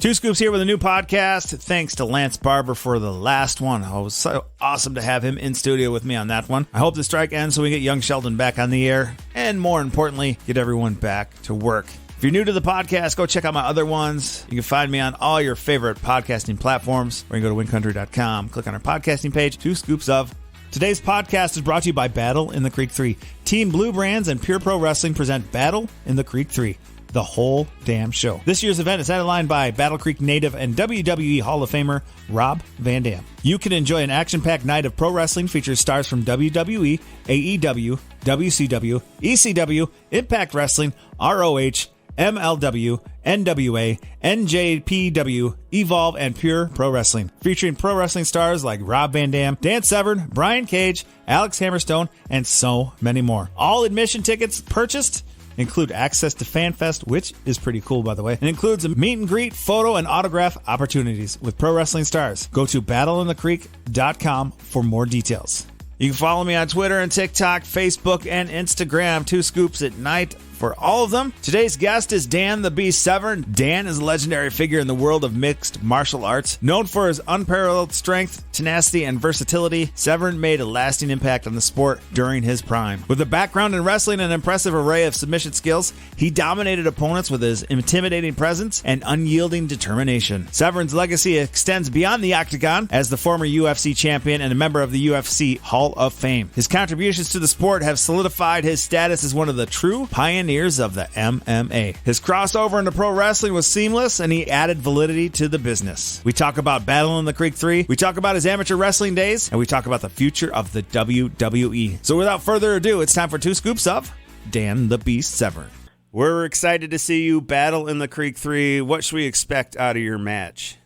Two Scoops here with a new podcast. Thanks to Lance Barber for the last one. Oh, it was so awesome to have him in studio with me on that one. I hope the strike ends so we get young Sheldon back on the air, and more importantly, get everyone back to work. If you're new to the podcast, go check out my other ones. You can find me on all your favorite podcasting platforms, or you can go to wincountry.com, click on our podcasting page, 2 Scoops of. Today's podcast is brought to you by Battle in the Creek 3. Team Blue Brands and Pure Pro Wrestling present Battle in the Creek 3. The whole damn show. This year's event is headlined by Battle Creek native and WWE Hall of Famer Rob Van Dam. You can enjoy an action-packed night of pro wrestling featuring stars from WWE, AEW, WCW, ECW, Impact Wrestling, ROH, MLW, NWA, NJPW, Evolve, and Pure Pro Wrestling. Featuring pro wrestling stars like Rob Van Dam, Dan Severn, Brian Cage, Alex Hammerstone, and so many more. All admission tickets purchased include access to FanFest, which is pretty cool, by the way. It includes a meet and greet, photo, and autograph opportunities with pro wrestling stars. Go to battleinthecreek.com for more details. You can follow me on Twitter and TikTok, Facebook, and Instagram, 2 Scoops at night for all of them. Today's guest is Dan the Beast Severn. Dan is a legendary figure in the world of mixed martial arts. Known for his unparalleled strength, tenacity, and versatility, Severn made a lasting impact on the sport during his prime. With a background in wrestling and an impressive array of submission skills, he dominated opponents with his intimidating presence and unyielding determination. Severn's legacy extends beyond the octagon as the former UFC champion and a member of the UFC Hall of Fame. His contributions to the sport have solidified his status as one of the true pioneers of the MMA. His crossover into pro wrestling was seamless, and he added validity to the business. We talk about Battle in the Creek 3, we talk about his amateur wrestling days, and we talk about the future of the WWE. So without further ado, it's time for 2 Scoops of Dan the Beast Severn. We're excited to see you battle in the Creek 3. What should we expect out of your match?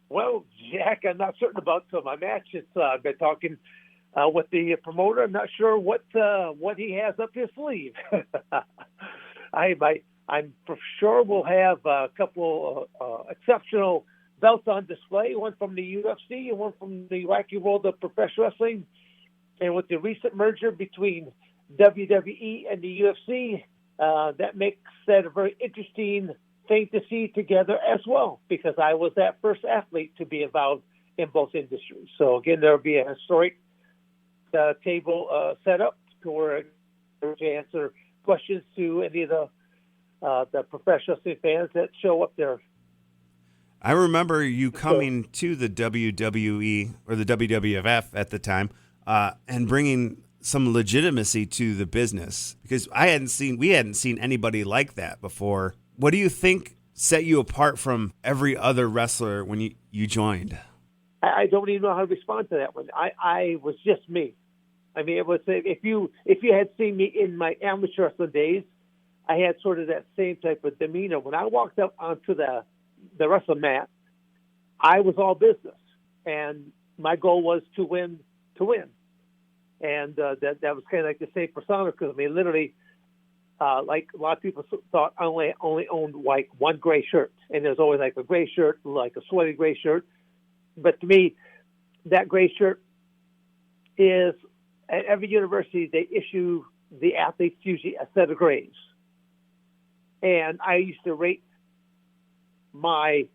Well, Jack, I'm not certain about my match. I've been talking with the promoter. I'm not sure what he has up his sleeve. I'm for sure we'll have a couple exceptional belts on display, one from the UFC and one from the wacky world of professional wrestling. And with the recent merger between WWE and the UFC, that makes that a very interesting thing to see together as well, because I was that first athlete to be involved in both industries. So again, there will be a historic table set up to answer questions to any of the professional fans that show up there. I remember you coming to the WWE or the WWF at the time and bringing some legitimacy to the business, because we hadn't seen anybody like that before. What do you think set you apart from every other wrestler when you joined? I don't even know how to respond to that one. I was just me. I mean, it was if you had seen me in my amateur wrestling days, I had sort of that same type of demeanor. When I walked up onto the wrestling mat, I was all business, and my goal was to win. And that was kind of like the same persona, because I mean, literally, like a lot of people thought I only owned like one gray shirt, and there's always like a gray shirt, like a sweaty gray shirt. But to me, that gray shirt is, at every university, they issue the athletes usually a set of grays. And I used to rate my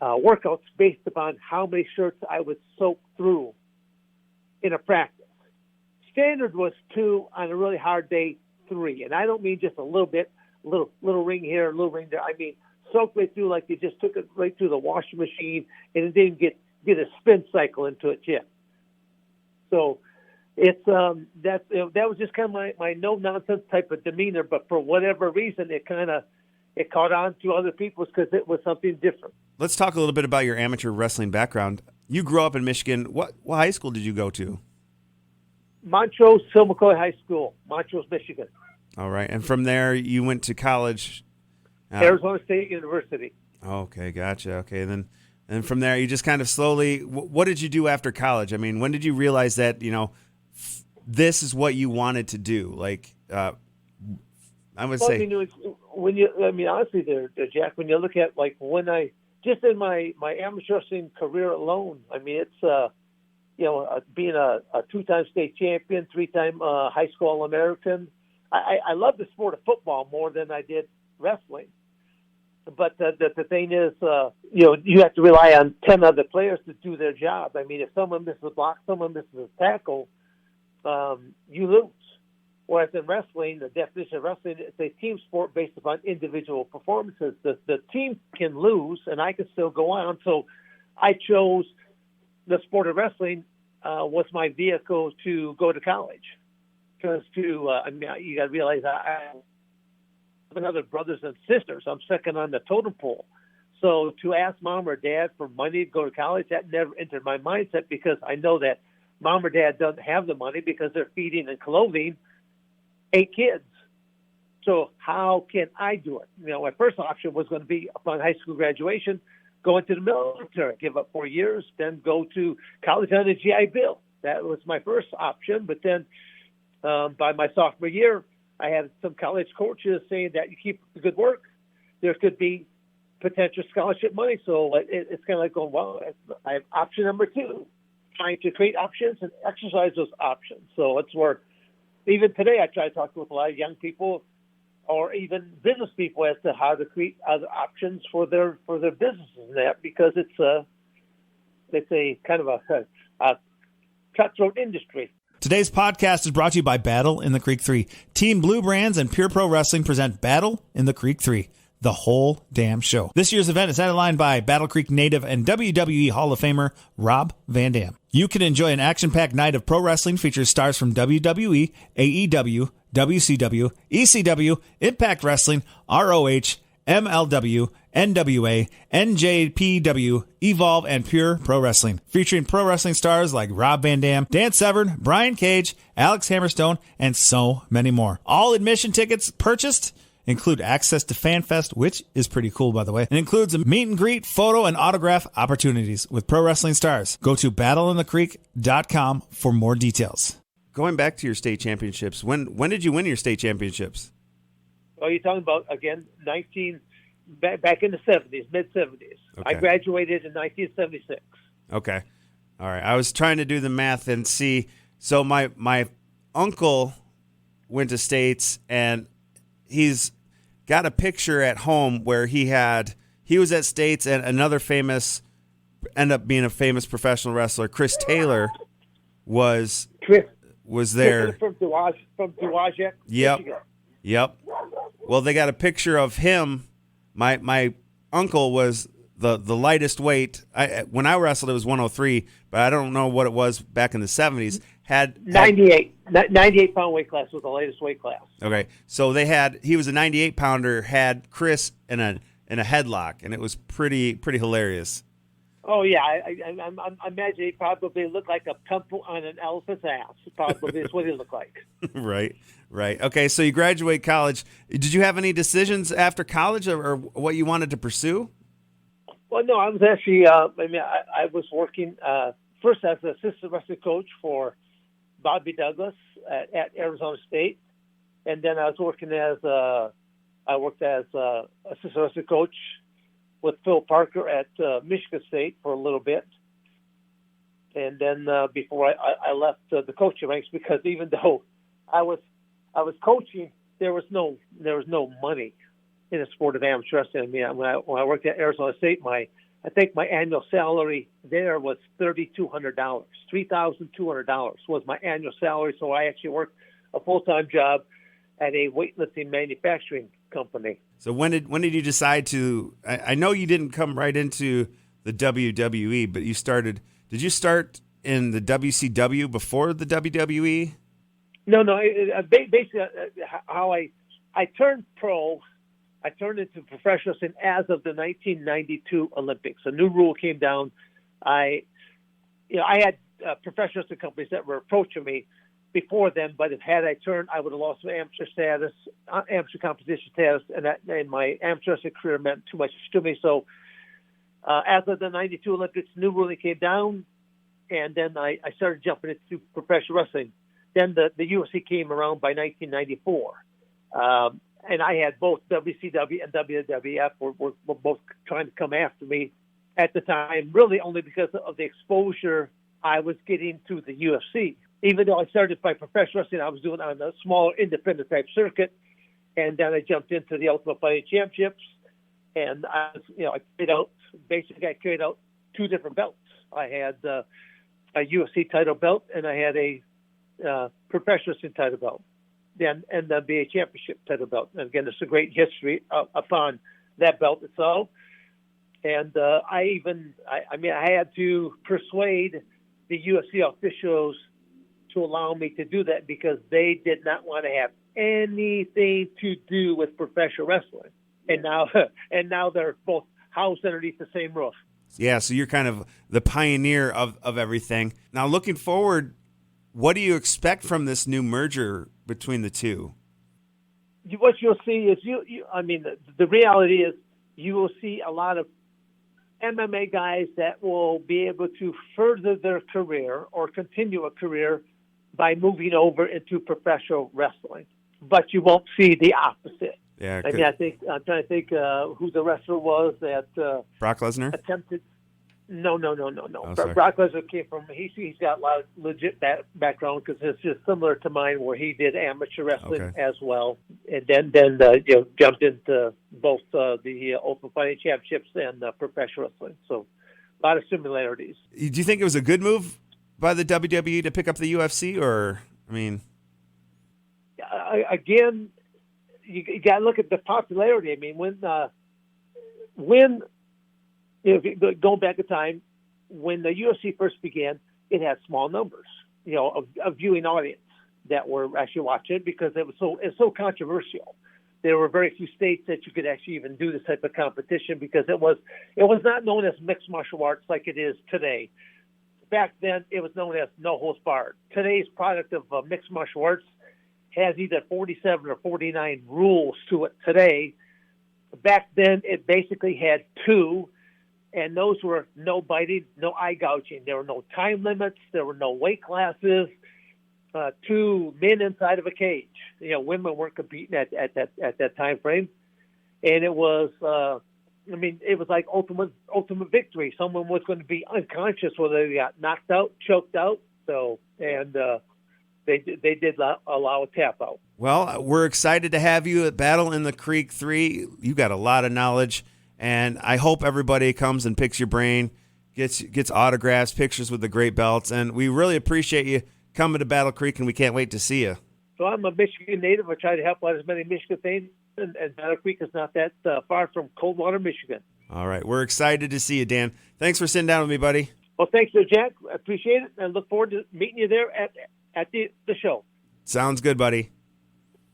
workouts based upon how many shirts I would soak through in a practice. Standard was 2, on a really hard day, 3. And I don't mean just a little bit, little ring here, a little ring there. I mean, soaked right through like you just took it right through the washing machine, and it didn't get a spin cycle into it yet. So it's that was just kind of my no nonsense type of demeanor. But for whatever reason, it caught on to other people's because it was something different. Let's talk a little bit about your amateur wrestling background. You grew up in Michigan. What high school did you go to? Montrose McCoy High School, Montrose, Michigan. All right, and from there you went to college. Arizona State University. Okay, gotcha. Okay, and from there you just kind of slowly. What did you do after college? I mean, when did you realize that this is what you wanted to do? Like, I would say. Honestly, there, Jack, when you look at like when I just in my amateur wrestling career alone, I mean, it's being a 2-time state champion, 3-time high school All-American. I love the sport of football more than I did wrestling. But the thing is, you have to rely on 10 other players to do their job. I mean, if someone misses a block, someone misses a tackle, you lose. Whereas in wrestling, the definition of wrestling, it's a team sport based upon individual performances. The team can lose, and I can still go on. So I chose the sport of wrestling was my vehicle to go to college. Because you got to realize I have other brothers and sisters. I'm second on the totem pole. So to ask mom or dad for money to go to college, that never entered my mindset because I know that mom or dad doesn't have the money because they're feeding and clothing 8 kids. So how can I do it? My first option was going to be upon high school graduation, go into the military, give up 4 years, then go to college on a GI Bill. That was my first option. But then by my sophomore year, I had some college coaches saying that you keep the good work, there could be potential scholarship money. So it's kind of like going, well, I have option number 2, trying to create options and exercise those options. So it's where even today I try to talk with a lot of young people or even business people as to how to create other options for their businesses and that, because it's a kind of a cutthroat industry. Today's podcast is brought to you by Battle in the Creek 3. Team Blue Brands and Pure Pro Wrestling present Battle in the Creek 3. The whole damn show. This year's event is headlined by Battle Creek native and WWE Hall of Famer Rob Van Dam. You can enjoy an action-packed night of pro wrestling features stars from WWE, AEW, WCW, ECW, Impact Wrestling, ROH, MLW, NWA, NJPW, Evolve, and Pure Pro Wrestling. Featuring pro wrestling stars like Rob Van Dam, Dan Severn, Brian Cage, Alex Hammerstone, and so many more. All admission tickets purchased include access to FanFest, which is pretty cool, by the way, and includes a meet and greet, photo, and autograph opportunities with pro wrestling stars. Go to battleinthecreek.com for more details. Going back to your state championships, when did you win your state championships? Oh, you're talking about, again, back in the 70s, mid-70s. Okay. I graduated in 1976. Okay. All right. I was trying to do the math and see. So my uncle went to states, and he's got a picture at home where he was at states, and another ended up being a famous professional wrestler, Chris Taylor, was there. From Dowagiac, Yep. Michigan. Yep. Well, they got a picture of him. My uncle was the lightest weight. When I wrestled, it was 103, but I don't know what it was back in the 70s. 98-pound weight class was the latest weight class. Okay, so he was a 98-pounder, had Chris in a headlock, and it was pretty hilarious. Oh yeah, I imagine he probably looked like a pimple on an elephant's ass. Probably is what he looked like. Right. Okay, so you graduate college. Did you have any decisions after college or what you wanted to pursue? Well, no, I was actually. I was working first as an assistant wrestling coach for Bobby Douglas at Arizona State, and then I was working as assistant wrestling coach with Phil Parker at Michigan State for a little bit, and then before I left the coaching ranks, because even though I was coaching, there was no money in the sport of amateur wrestling. I mean, when I worked at Arizona State, I think my annual salary there was $3,200. $3,200 was my annual salary. So I actually worked a full-time job at a weightlifting manufacturing company. So when did you decide to? I know you didn't come right into the WWE, but you started. Did you start in the WCW before the WWE? No. Basically, how I turned pro. I turned into professional wrestling as of the 1992 Olympics. A new rule came down. I had professional wrestling companies that were approaching me before then, but had I turned, I would have lost my amateur status, amateur competition status, and my amateur wrestling career meant too much to me. So as of the 92 Olympics, new ruling came down, and then I started jumping into professional wrestling. Then the UFC came around by 1994. And I had both WCW and WWF were both trying to come after me at the time, really only because of the exposure I was getting to the UFC. Even though I started by professional wrestling, I was doing on a smaller independent type circuit, and then I jumped into the Ultimate Fighting Championships, And I carried out two different belts. I had a UFC title belt, and I had a professional wrestling title belt, and the BA championship title belt. And again, there's a great history upon that belt itself. And I had to persuade the UFC officials to allow me to do that because they did not want to have anything to do with professional wrestling. And now they're both housed underneath the same roof. Yeah, so you're kind of the pioneer of everything. Now, looking forward, what do you expect from this new merger between the two? What you'll see is the reality is you will see a lot of MMA guys that will be able to further their career or continue a career by moving over into professional wrestling. But you won't see the opposite. Yeah, I'm trying to think who the wrestler was that Brock Lesnar attempted. No. Oh, Brock Lesnar came from. He's got a lot of legit background because it's just similar to mine, where he did amateur wrestling as well, and then jumped into both the Open Fighting Championships and professional wrestling. So a lot of similarities. Do you think it was a good move by the WWE to pick up the UFC, or again? You got to look at the popularity. I mean, when going back in time, when the UFC first began, it had small numbers, of viewing audience that were actually watching it because it's so controversial. There were very few states that you could actually even do this type of competition because it was not known as mixed martial arts like it is today. Back then, it was known as no holds barred. Today's product of mixed martial arts has either 47 or 49 rules to it today. Back then, it basically had 2, and those were no biting, no eye gouging. There were no time limits. There were no weight classes. 2 men inside of a cage. Women weren't competing at that time frame, and it was. It was like ultimate victory. Someone was going to be unconscious whether they got knocked out, choked out. They did allow a tap out. Well, we're excited to have you at Battle in the Creek 3. You got a lot of knowledge, and I hope everybody comes and picks your brain, gets autographs, pictures with the great belts, and we really appreciate you coming to Battle Creek, and we can't wait to see you. So I'm a Michigan native. I try to help out as many Michigan things, and Battle Creek is not that far from Coldwater, Michigan. All right. We're excited to see you, Dan. Thanks for sitting down with me, buddy. Well, thanks, Jack. I appreciate it, and look forward to meeting you there at the show. Sounds good, buddy.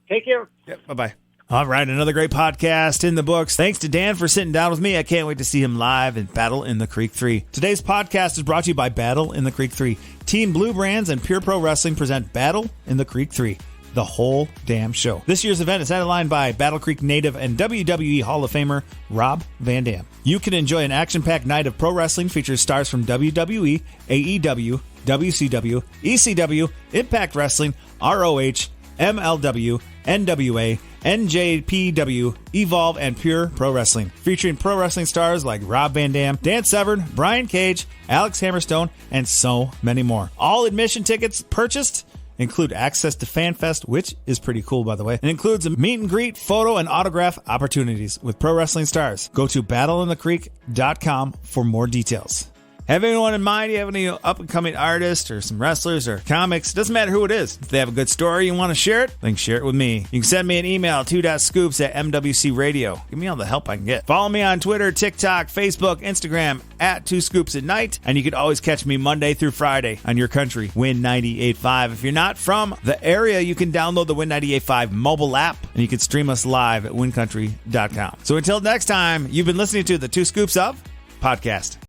Take care. Yep. Bye-bye. All right, another great podcast in the books. Thanks to Dan for sitting down with me. I can't wait to see him live in Battle in the Creek 3. Today's podcast is brought to you by Battle in the Creek 3. Team Blue Brands and Pure Pro Wrestling present Battle in the Creek 3. The whole damn show. This year's event is headlined by Battle Creek native and WWE Hall of Famer Rob Van Dam. You can enjoy an action-packed night of pro wrestling featuring stars from WWE, AEW, WCW, ECW, Impact Wrestling, ROH, MLW, NWA, NJPW, Evolve, and Pure Pro Wrestling. Featuring pro wrestling stars like Rob Van Dam, Dan Severn, Brian Cage, Alex Hammerstone, and so many more. All admission tickets purchased include access to FanFest, which is pretty cool, by the way. It includes a meet and greet, photo, and autograph opportunities with pro wrestling stars. Go to battleinthecreek.com for more details. Have anyone in mind? You have any up-and-coming artists or some wrestlers or comics? Doesn't matter who it is. If they have a good story you want to share it, then share it with me. You can send me an email, 2.scoops@mwcradio. Give me all the help I can get. Follow me on Twitter, TikTok, Facebook, Instagram, at 2Scoops at night. And you can always catch me Monday through Friday on your country, Win 98.5. If you're not from the area, you can download the Win 98.5 mobile app, and you can stream us live at wincountry.com. So until next time, you've been listening to the 2 Scoops of podcast.